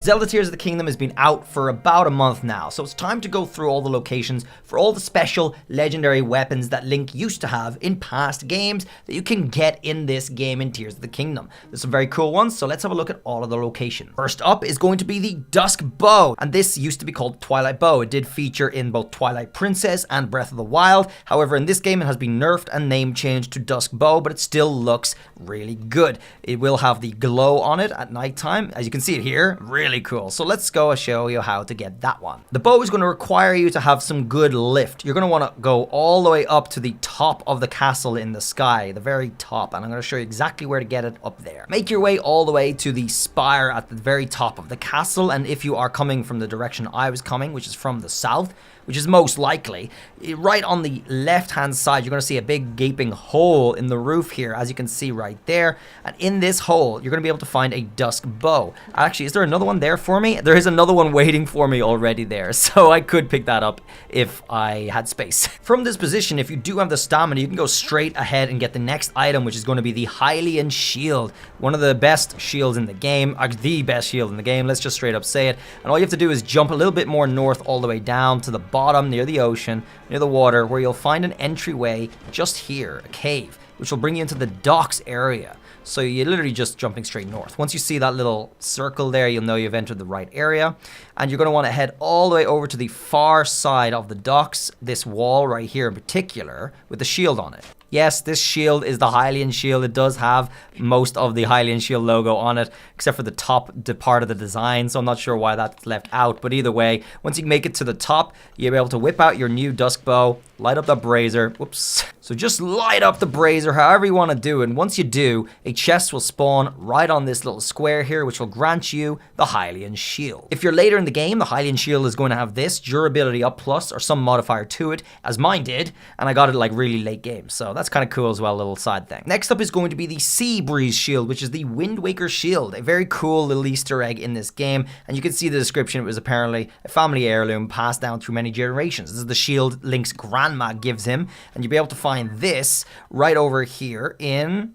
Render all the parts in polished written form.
Zelda Tears of the Kingdom has been out for about a month now, so it's time to go through all the locations for all the special legendary weapons that Link used to have in past games that you can get in this game in Tears of the Kingdom. There's some very cool ones, so let's have a look at all of the locations. First up is going to be the Dusk Bow, and this used to be called Twilight Bow. It did feature in both Twilight Princess and Breath of the Wild. However, in this game it has been nerfed and name changed to Dusk Bow, but it still looks really good. It will have the glow on it at nighttime. As you can see it here, really cool. So let's go and show you how to get that one. The bow is going to require you to have some good lift. You're going to want to go all the way up to the top of the castle in the sky, the very top, and I'm going to show you exactly where to get it up there. Make your way all the way to the spire at the very top of the castle, and if you are coming from the direction I was coming, which is from the south, which is most likely, right on the left-hand side, you're going to see a big gaping hole in the roof here, as you can see right there. And in this hole, you're going to be able to find a Dusk Bow. Actually, is there another one there for me? There is another one waiting for me already there, so I could pick that up if I had space. From this position, if you do have the stamina, you can go straight ahead and get the next item, which is going to be the Hylian Shield. One of the best shields in the game, the best shield in the game, let's just straight up say it. And all you have to do is jump a little bit more north all the way down to the bottom near the ocean, near the water, where you'll find an entryway just here, a cave, which will bring you into the docks area. So you're literally just jumping straight north. Once you see that little circle there, you'll know you've entered the right area. And you're going to want to head all the way over to the far side of the docks, this wall right here in particular, with the shield on it. Yes, this shield is the Hylian Shield. It does have most of the Hylian Shield logo on it, except for the top part of the design, so I'm not sure why that's left out. But either way, once you make it to the top, you'll be able to whip out your new Dusk Bow, light up the brazier. Whoops. So just light up the brazier however you want to do, and once you do, a chest will spawn right on this little square here, which will grant you the Hylian Shield. If you're later in the game, the Hylian Shield is going to have this durability up plus or some modifier to it, as mine did, and I got it like really late game, so that's kind of cool as well, a little side thing. Next up is going to be the Sea Breeze Shield, which is the Wind Waker Shield, a very cool little Easter egg in this game, and you can see the description. It was apparently a family heirloom passed down through many generations. This is the shield Link's grandma gives him, and you'll be able to find this right over here in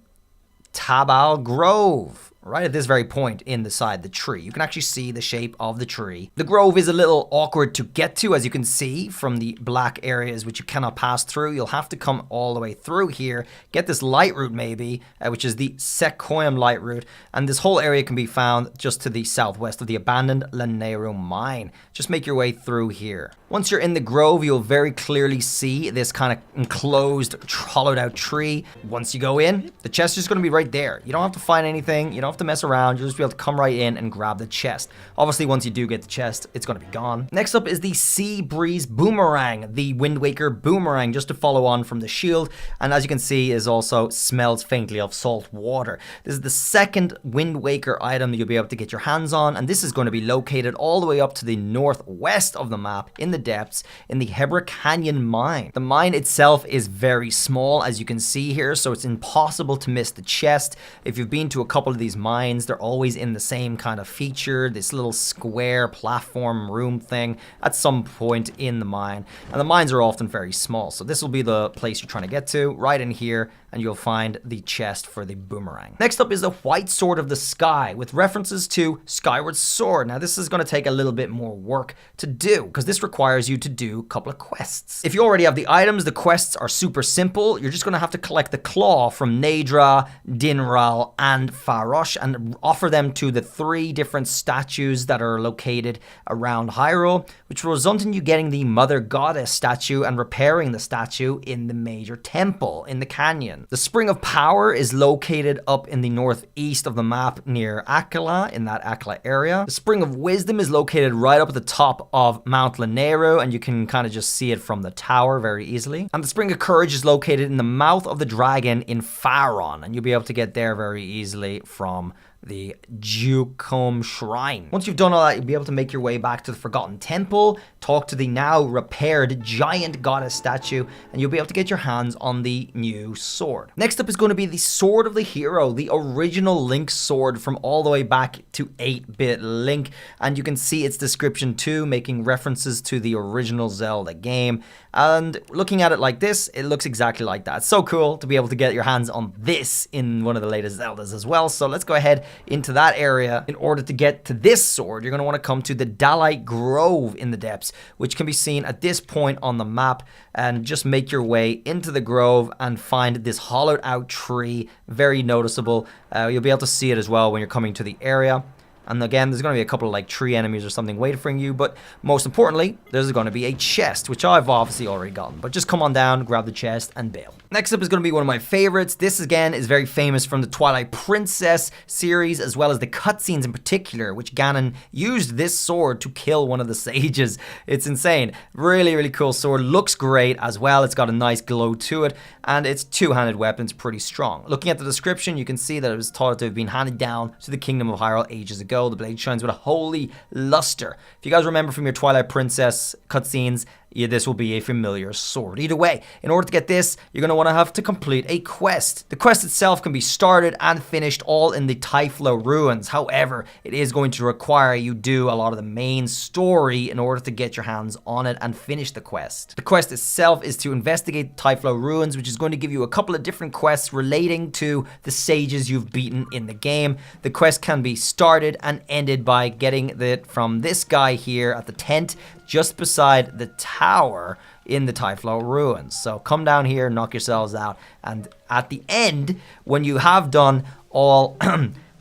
Tabal Grove. Right at this very point inside the tree. You can actually see the shape of the tree. The grove is a little awkward to get to, as you can see from the black areas which you cannot pass through. You'll have to come all the way through here, get this light root maybe, which is the Sequoium light root, and this whole area can be found just to the southwest of the abandoned Lanero mine. Just make your way through here. Once you're in the grove, you'll very clearly see this kind of enclosed, hollowed out tree. Once you go in, the chest is going to be right there. You don't have to find anything. You don't have to mess around. You'll just be able to come right in and grab the chest. Obviously, once you do get the chest, it's going to be gone. Next up is the Sea Breeze Boomerang, the Wind Waker Boomerang, just to follow on from the shield. And as you can see, is also smells faintly of salt water. This is the second Wind Waker item that you'll be able to get your hands on, and this is going to be located all the way up to the northwest of the map in the depths in the Hebra Canyon mine. The mine itself is very small, as you can see here, so it's impossible to miss the chest. If you've been to a couple of these mines, they're always in the same kind of feature, this little square platform room thing at some point in the mine, and the mines are often very small, so this will be the place you're trying to get to, right in here, and you'll find the chest for the boomerang. Next up is the White Sword of the Sky, with references to Skyward Sword. Now this is going to take a little bit more work to do, because this requires you to do a couple of quests. If you already have the items, the quests are super simple. You're just going to have to collect the claw from Nadra, Dinral, and Farosh, and offer them to the 3 different statues that are located around Hyrule, which will result in you getting the Mother Goddess statue and repairing the statue in the major temple in the canyon. The Spring of Power is located up in the northeast of the map near Akala, in that Akala area. The Spring of Wisdom is located right up at the top of Mount Lanero, and you can kind of just see it from the tower very easily. And the Spring of Courage is located in the mouth of the dragon in Faron, and you'll be able to get there very easily from the Jukom Shrine. Once you've done all that, you'll be able to make your way back to the Forgotten Temple, talk to the now repaired giant goddess statue, and you'll be able to get your hands on the new sword. Next up is going to be the Sword of the Hero, the original Link sword from all the way back to 8-bit Link, and you can see its description too, making references to the original Zelda game. And looking at it like this, it looks exactly like that. It's so cool to be able to get your hands on this in one of the latest Zeldas as well. So let's go ahead into that area in order to get to this sword. You're going to want to come to the Daybreaker Grove in the depths, which can be seen at this point on the map, and just make your way into the grove and find this hollowed out tree. Very noticeable. You'll be able to see it as well when you're coming to the area. And again, there's going to be a couple of like tree enemies or something waiting for you, but most importantly, there's going to be a chest, which I've obviously already gotten. But just come on down, grab the chest, and bail. Next up is going to be one of my favorites. This again is very famous from the Twilight Princess series, as well as the cutscenes in particular, which Ganon used this sword to kill one of the sages. It's insane. Really, really cool sword. Looks great as well. It's got a nice glow to it, and it's two-handed weapon. It's pretty strong. Looking at the description, you can see that it was thought to have been handed down to the Kingdom of Hyrule ages ago. The blade shines with a holy luster. If you guys remember from your Twilight Princess cutscenes, yeah, this will be a familiar sword. Either way, in order to get this, you're going to want to have to complete a quest. The quest itself can be started and finished all in the Typhlo Ruins. However, it is going to require you do a lot of the main story in order to get your hands on it and finish the quest. The quest itself is to investigate the Typhlo Ruins, which is going to give you a couple of different quests relating to the sages you've beaten in the game. The quest can be started and ended by getting it from this guy here at the tent just beside the tower in the Typhlo Ruins. So come down here, knock yourselves out, and at the end, when you have done all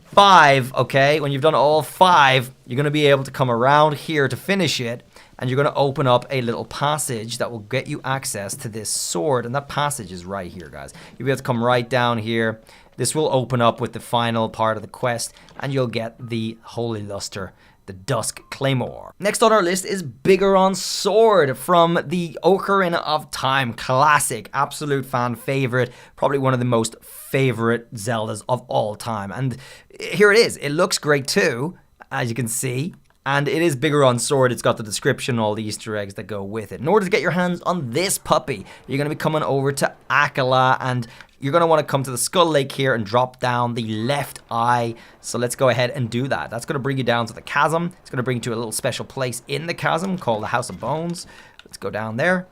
5, okay, when you've done all 5, you're going to be able to come around here to finish it, and you're going to open up a little passage that will get you access to this sword, and that passage is right here, guys. You'll be able to come right down here. This will open up with the final part of the quest, and you'll get the Holy Luster, the Dusk Claymore. Next on our list is Biggoron's sword from the Ocarina of Time classic. Absolute fan favorite. Probably one of the most favorite Zeldas of all time. And here it is. It looks great too, as you can see. And it is Biggoron's sword. It's got the description, all the Easter eggs that go with it. In order to get your hands on this puppy, you're going to be coming over to Akala, and you're going to want to come to the Skull Lake here and drop down the left eye. So let's go ahead and do that. That's going to bring you down to the chasm. It's going to bring you to a little special place in the chasm called the House of Bones. Let's go down there,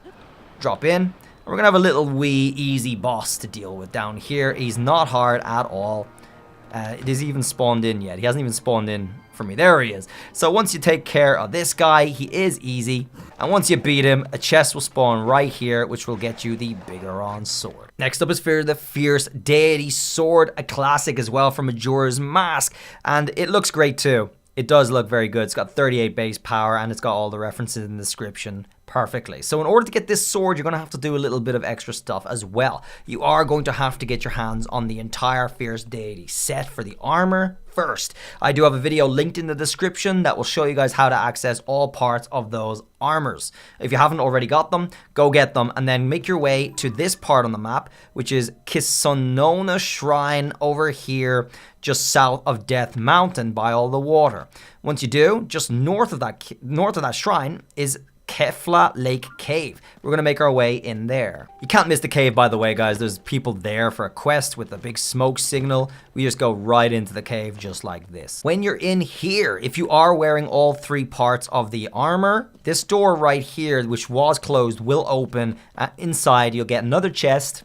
drop in. And we're going to have a little wee easy boss to deal with down here. He's not hard at all. It isn't even spawned in yet. He hasn't even spawned in for me. There he is. So once you take care of this guy, he is easy. And once you beat him, a chest will spawn right here, which will get you the Biggoron sword. Next up is for the Fierce Deity sword, a classic as well from Majora's Mask. And it looks great too. It does look very good. It's got 38 base power, and it's got all the references in the description perfectly. So in order to get this sword, you're going to have to do a little bit of extra stuff as well. You are going to have to get your hands on the entire Fierce Deity set for the armor first. I do have a video linked in the description that will show you guys how to access all parts of those armors. If you haven't already got them, go get them, and then make your way to this part on the map, which is Kisonona Shrine over here, just south of Death Mountain by all the water. Once you do, just north of that shrine is Kefla Lake Cave. We're going to make our way in there. You can't miss the cave, by the way, guys. There's people there for a quest with a big smoke signal. We just go right into the cave just like this. When you're in here, if you are wearing all 3 parts of the armor, this door right here, which was closed, will open. Inside, you'll get another chest,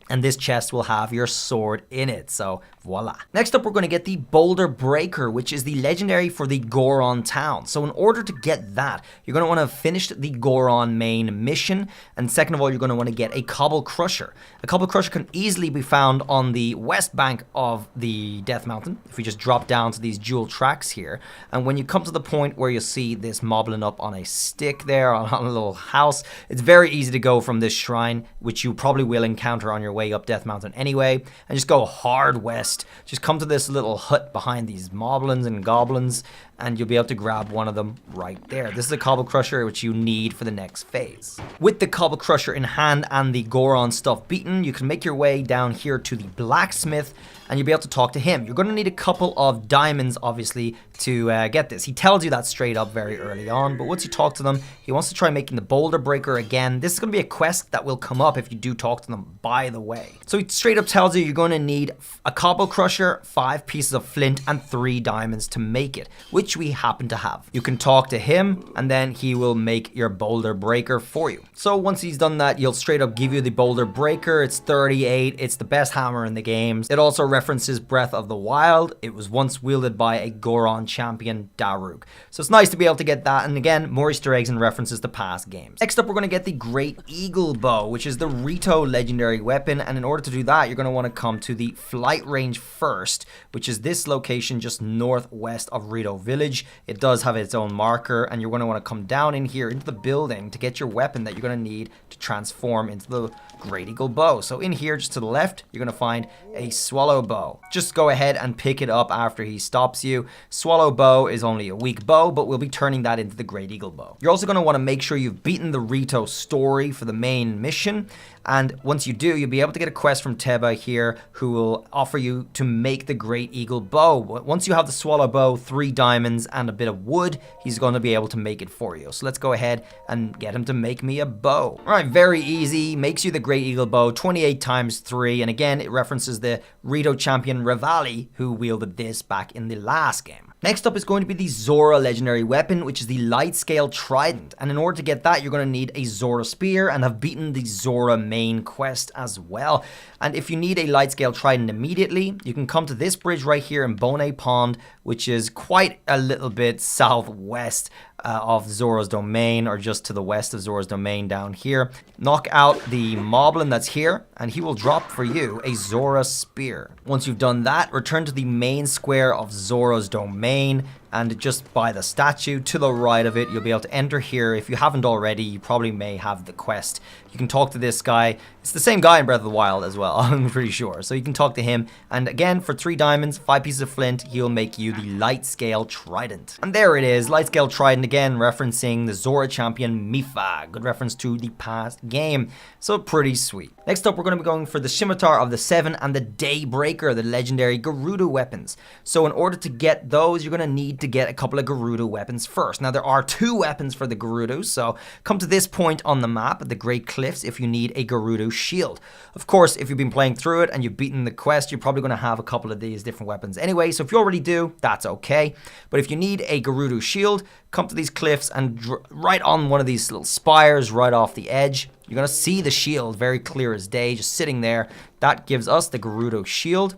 and this chest will have your sword in it. So voila. Next up, we're going to get the Boulder Breaker, which is the legendary for the Goron town. So in order to get that, you're going to want to finish the Goron main mission. And second of all, you're going to want to get a Cobble Crusher. A Cobble Crusher can easily be found on the west bank of the Death Mountain. If we just drop down to these dual tracks here. And when you come to the point where you see this mobbling up on a stick there, on a little house, it's very easy to go from this shrine, which you probably will encounter on your way up Death Mountain anyway, and just go hard west. Just come to this little hut behind these moblins and goblins, and you'll be able to grab one of them right there. This is a Cobble Crusher, which you need for the next phase. With the Cobble Crusher in hand and the Goron stuff beaten, you can make your way down here to the blacksmith, and you'll be able to talk to him. You're going to need a couple of diamonds, obviously, to get this. He tells you that straight up very early on, but once you talk to them, he wants to try making the Boulder Breaker again. This is going to be a quest that will come up if you do talk to them, by the way. So he straight up tells you you're going to need a Cobble Crusher, 5 pieces of flint, and 3 diamonds to make it, which which we happen to have. You can talk to him, and then he will make your Boulder Breaker for you. So once he's done that, he'll straight up give you the Boulder Breaker. It's 38. It's the best hammer in the games. It also references Breath of the Wild. It was once wielded by a Goron champion, Daruk. So it's nice to be able to get that. And again, more Easter eggs and references to past games. Next up, we're going to get the Great Eagle Bow, which is the Rito legendary weapon. And in order to do that, you're going to want to come to the flight range first, which is this location just northwest of Rito Village. It does have its own marker, and you're going to want to come down in here into the building to get your weapon that you're going to need to transform into the Great Eagle Bow. So in here, just to the left, you're going to find a Swallow Bow. Just go ahead and pick it up after he stops you. Swallow Bow is only a weak bow, but we'll be turning that into the Great Eagle Bow. You're also going to want to make sure you've beaten the Rito story for the main mission. And once you do, you'll be able to get a quest from Teba here, who will offer you to make the Great Eagle Bow. Once you have the Swallow Bow, 3 diamonds, and a bit of wood, he's going to be able to make it for you. So let's go ahead and get him to make me a bow. All right, very easy. Makes you the Great Eagle Bow, 28 times 3. And again, it references the Rito champion Revali, who wielded this back in the last game. Next up is going to be the Zora legendary weapon, which is the Lightscale Trident. And in order to get that, you're going to need a Zora Spear and have beaten the Zora main quest as well. And if you need a Lightscale Trident immediately, you can come to this bridge right here in Bonet Pond, which is quite a little bit southwest of Zora's domain, or just to the west of Zora's domain down here. Knock out the moblin that's here, and he will drop for you a Zora Spear. Once you've done that, return to the main square of Zora's domain, and just by the statue to the right of it, you'll be able to enter here. If you haven't already, you probably may have the quest. You can talk to this guy. It's the same guy in Breath of the Wild as well, I'm pretty sure. So you can talk to him, and again, for 3 diamonds, 5 pieces of flint, he'll make you the Lightscale Trident. And there it is, Lightscale Trident, again, referencing the Zora champion Mipha. Good reference to the past game. So pretty sweet. Next up, we're going to be going for the Scimitar of the 7 and the Daybreaker, the legendary Gerudo weapons. So in order to get those, you're going to need to get a couple of Gerudo weapons first. Now, there are 2 weapons for the Gerudo, so come to this point on the map, the Great Cliffs, if you need a Gerudo shield. Of course, if you've been playing through it and you've beaten the quest, you're probably going to have a couple of these different weapons anyway, so if you already do, that's okay. But if you need a Gerudo shield, come to these cliffs and right on one of these little spires right off the edge, you're going to see the shield very clear as day, just sitting there. That gives us the Gerudo shield.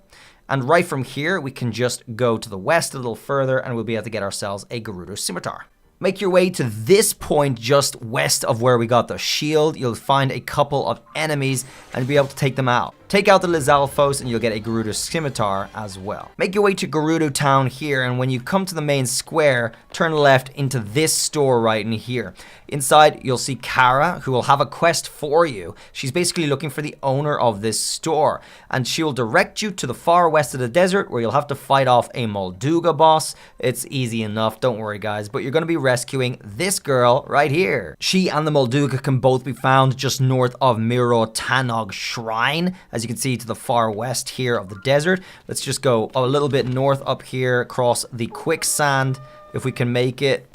And right from here, we can just go to the west a little further, and we'll be able to get ourselves a Gerudo Scimitar. Make your way to this point just west of where we got the shield. You'll find a couple of enemies and be able to take them out. Take out the Lizalfos and you'll get a Gerudo Scimitar as well. Make your way to Gerudo Town here, and when you come to the main square, turn left into this store right in here. Inside, you'll see Kara, who will have a quest for you. She's basically looking for the owner of this store, and she will direct you to the far west of the desert, where you'll have to fight off a Molduga boss. It's easy enough, don't worry guys, but you're going to be rescuing this girl right here. She and the Molduga can both be found just north of Miro Tanog Shrine, as you can see to the far west here of the desert. Let's just go a little bit north up here across the quicksand, if we can make it.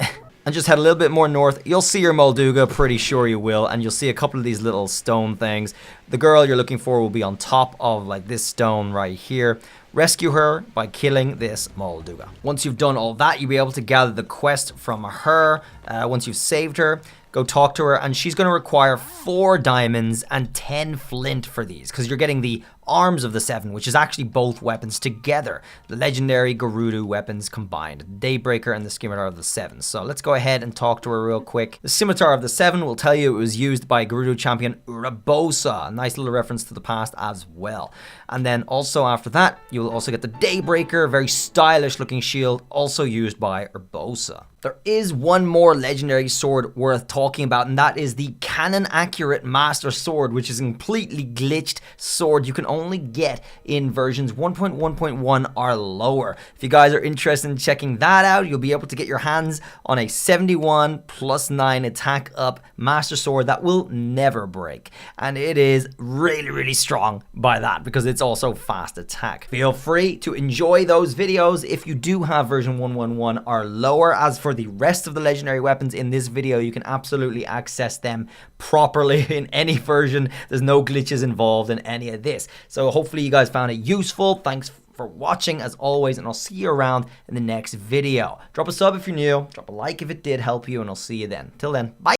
And just head a little bit more north. You'll see your Molduga, pretty sure you will, and you'll see a couple of these little stone things. The girl you're looking for will be on top of like this stone right here. Rescue her by killing this Molduga. Once you've done all that, you'll be able to gather the quest from her. Once you've saved her, go talk to her, and she's going to require 4 diamonds and 10 flint for these, because you're getting the arms of the 7, which is actually both weapons together, the legendary Gerudo weapons combined, Daybreaker and the Scimitar of the 7. So let's go ahead and talk to her real quick. The Scimitar of the 7 will tell you it was used by Gerudo champion Urabosa, a nice little reference to the past as well. And then also after that, you will also get the Daybreaker, very stylish looking shield, also used by Urbosa. There is one more legendary sword worth talking about, and that is the Cannon Accurate Master Sword, which is a completely glitched sword you can only get in versions 1.1.1 or lower. If you guys are interested in checking that out, you'll be able to get your hands on a 71 plus 9 attack up Master Sword that will never break. And it is really, really strong by that, because it's also fast attack. Feel free to enjoy those videos if you do have version 1.1.1 or lower. As for the rest of the legendary weapons in this video, you can absolutely access them properly in any version. There's no glitches involved in any of this. So hopefully you guys found it useful. Thanks for watching as always, and I'll see you around in the next video. Drop a sub if you're new, drop a like if it did help you, and I'll see you then. Till then, bye.